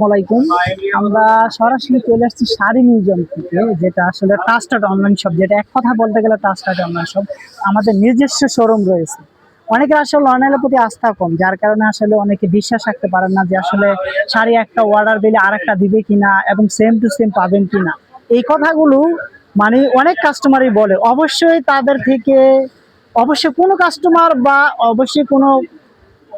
আসসালামাইকুম। আমরা সরাসরি চলে আসছি শাড়ি মিউজিয়াম থেকে, যেটা আসলে ট্রাস্টেড অনলাইন শপ, যেটা এক কথা বলতে গেলে ট্রাস্টেড অনলাইন শপ। আমাদের নিজস্ব শোরুম রয়েছে। অনেকে আসলে অনলাইনের প্রতি আস্থা কম, যার কারণে আসলে অনেকে বিশ্বাস রাখতে পারেন না যে আসলে শাড়ি একটা অর্ডার দিলে আরেকটা দিবে কিনা এবং সেম টু সেম পাবেন কিনা। এই কথাগুলো মানে অনেক কাস্টমারই বলে। অবশ্যই কোনো কাস্টমার বা অবশ্যই কোনো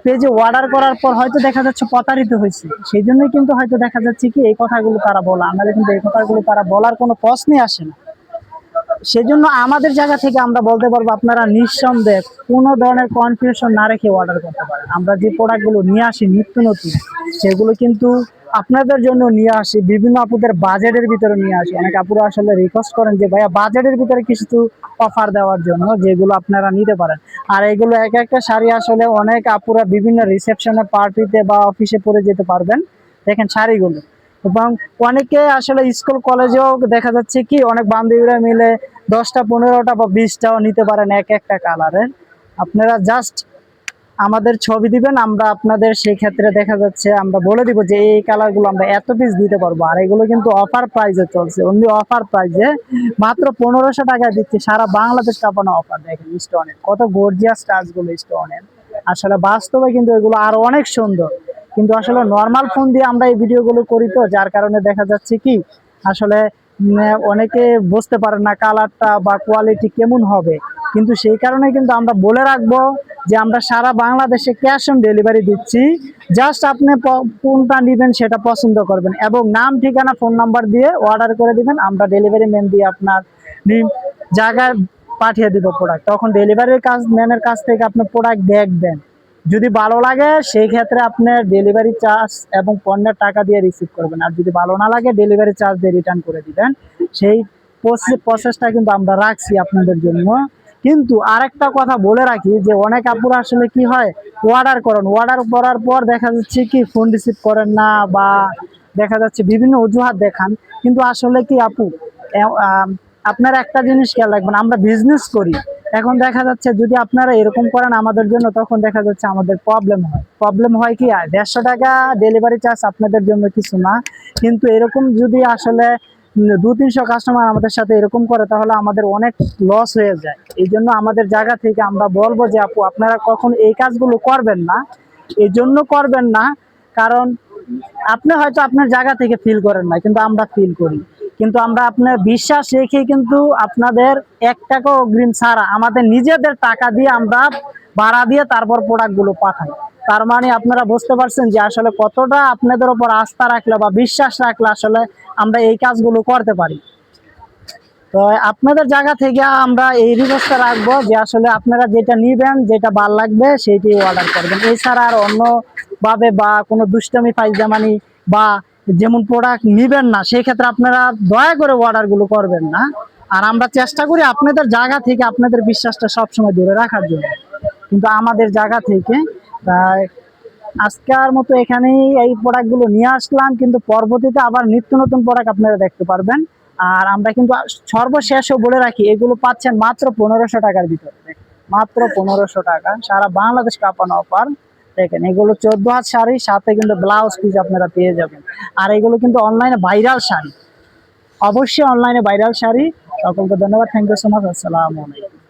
পেজে অর্ডার করার পর হয়তো দেখা যাচ্ছে প্রতারিত হয়েছে, সেই জন্যই কিন্তু হয়তো দেখা যাচ্ছে কি এই কথাগুলো তারা বলা, আমাদের কিন্তু এই কথাগুলো তারা বলার কোনো প্রশ্নই আসে না। সেজন্য আমাদের জায়গা থেকে আমরা বলতে পারবো আপনারা নিঃসন্দেহে কোনো ধরনের কনফিউশন না রেখে অর্ডার করতে পারেন। আমরা যে প্রোডাক্টগুলো নিয়ে আসি নিত্য নতুন, সেগুলো কিন্তু আপনাদের জন্য নিয়ে আসি, বিভিন্ন আপুদের বাজেটের ভিতরে নিয়ে আসি। অনেক আপুরা আসলে রিকোয়েস্ট করেন যে ভাইয়া বাজেটের ভিতরে কিছু অফার দেওয়ার জন্য, যেগুলো আপনারা নিতে পারেন। আর এগুলো এক একটা শাড়ি আসলে অনেক আপুরা বিভিন্ন রিসেপশনে, পার্টিতে বা অফিসে পরে যেতে পারবেন। দেখেন শাড়িগুলো, এবং অনেকে আসলে স্কুল কলেজেও দেখা যাচ্ছে কি অনেক বান্ধবীরা মিলে 10টা 15টা বা 20টাও নিতে পারেন এক একটা কালারের। আপনারা জাস্ট আমাদের ছবি দিবেন, আমরা আপনাদের সেই ক্ষেত্রে দেখা যাচ্ছে আমরা বলে দিব যে এই কালারগুলো আমরা এত পিস দিতে পারবো। আর এগুলো কিন্তু অফার প্রাইসে চলছে, অনলি অফার প্রাইসে মাত্র 1500 টাকায় দিচ্ছি সারা বাংলাদেশ কাঁপানো অফার। দেখেন স্টোনের কত গর্জিয়াস টাচগুলো স্টোনের, আসলে বাস্তবে কিন্তু এগুলো আরো অনেক সুন্দর। কিন্তু আসলে নর্মাল ফোন দিয়ে আমরা এই ভিডিওগুলো করি, তো যার কারণে দেখা যাচ্ছে কি আসলে অনেকে বুঝতে পারে না কালারটা বা কোয়ালিটি কেমন হবে। কিন্তু সেই কারণে কিন্তু আমরা বলে রাখবো যে আমরা সারা বাংলাদেশে ক্যাশ অন ডেলিভারি দিচ্ছি। জাস্ট আপনি কোনটা নেবেন সেটা পছন্দ করবেন এবং নাম, ঠিকানা, ফোন নাম্বার দিয়ে অর্ডার করে দিবেন। আমরা ডেলিভারি ম্যান দিয়ে আপনার জায়গায় পাঠিয়ে দিব প্রোডাক্ট। তখন ডেলিভারির ম্যানের কাছ থেকে আপনি প্রোডাক্ট দেখবেন, যদি ভালো লাগে সেই ক্ষেত্রে আপনার ডেলিভারি চার্জ এবং পণ্যের টাকা দিয়ে রিসিভ করবেন। আর যদি ভালো না লাগে ডেলিভারি চার্জ দিয়ে রিটার্ন করে দিবেন। সেই প্রসেসটা কিন্তু আমরা রাখছি আপনাদের জন্য। কিন্তু আরেকটা কথা বলে রাখি যে অনেক আপুরা আসলে কি হয়, অর্ডার করার পর দেখা যাচ্ছে কি ফোন রিসিভ করেন না, বা দেখা যাচ্ছে বিভিন্ন অজুহাত দেখান। কিন্তু আসলে কি আপু, আপনারা একটা জিনিস খেয়াল রাখবেন, আমরা বিজনেস করি। এখন দেখা যাচ্ছে যদি আপনারা এরকম করেন আমাদের জন্য, তখন দেখা যাচ্ছে আমাদের প্রবলেম হয় কি 150 টাকা ডেলিভারি চার্জ আপনাদের জন্য কিছু না। কিন্তু এরকম যদি আসলে 200-300 কাস্টমার আমাদের সাথে এরকম করে, তাহলে আমাদের অনেক লস হয়ে যায়। এই জন্য আমাদের জায়গা থেকে আমরা বলবো যে আপু আপনারা কখন এই কাজগুলো করবেন না। এই জন্য করবেন না কারণ আপনি হয়তো আপনার জায়গা থেকে ফিল করেন না, কিন্তু আমরা ফিল করি। কিন্তু আমরা আপনার বিশ্বাস রেখে কিন্তু আপনাদের 1 টাকা অগ্রিম ছাড়া আমাদের নিজেদের টাকা দিয়ে আমরা ভাড়া দিয়ে তারপর প্রোডাক্টগুলো পাঠাই। তার মানে আপনারা বুঝতে পারছেন যে আসলে কতটা আপনাদের উপর আস্থা রাখলে বা বিশ্বাস রাখলে আসলে আমরা এই কাজগুলো করতে পারি। তো আপনাদের জায়গা থেকে আমরা এই রিকোয়েস্টটা রাখবো যে আসলে আপনারা যেটা নিবেন, যেটা ভালো লাগবে সেইটাই অর্ডার করবেন। এছাড়া আর অন্য ভাবে বা কোনো দুষ্টামি ফাইজলামানি বা যেমন প্রোডাক্ট নিবেন না, সেই ক্ষেত্রে আপনারা দয়া করে অর্ডারগুলো করবেন না। আর আমরা চেষ্টা করি আপনাদের জায়গা থেকে আপনাদের বিশ্বাসটা সবসময় ধরে রাখার জন্য। কিন্তু আমাদের জায়গা থেকে আজকের মতো এখানেই এই প্রোডাক্টগুলো নিয়ে আসলাম, কিন্তু পরবর্তীতে আবার নিত্য নতুন প্রোডাক্ট আপনারা দেখতে পারবেন। আর আমরা কিন্তু সর্বশেষও বলে রাখি এগুলো পাচ্ছেন মাত্র 1500 টাকার ভিতরে। মাত্র 1500 টাকা সারা বাংলাদেশ কাঁপানো অফার। দেখেন এগুলো 14 হাত শাড়ি, সাথে কিন্তু ব্লাউজ পিস আপনারা পেয়ে যাবেন। আর এগুলো কিন্তু অনলাইনে ভাইরাল শাড়ি, অবশ্যই অনলাইনে ভাইরাল শাড়ি। সকলকে ধন্যবাদ, থ্যাংক ইউ সো মাচ, আসসালামু আলাইকুম।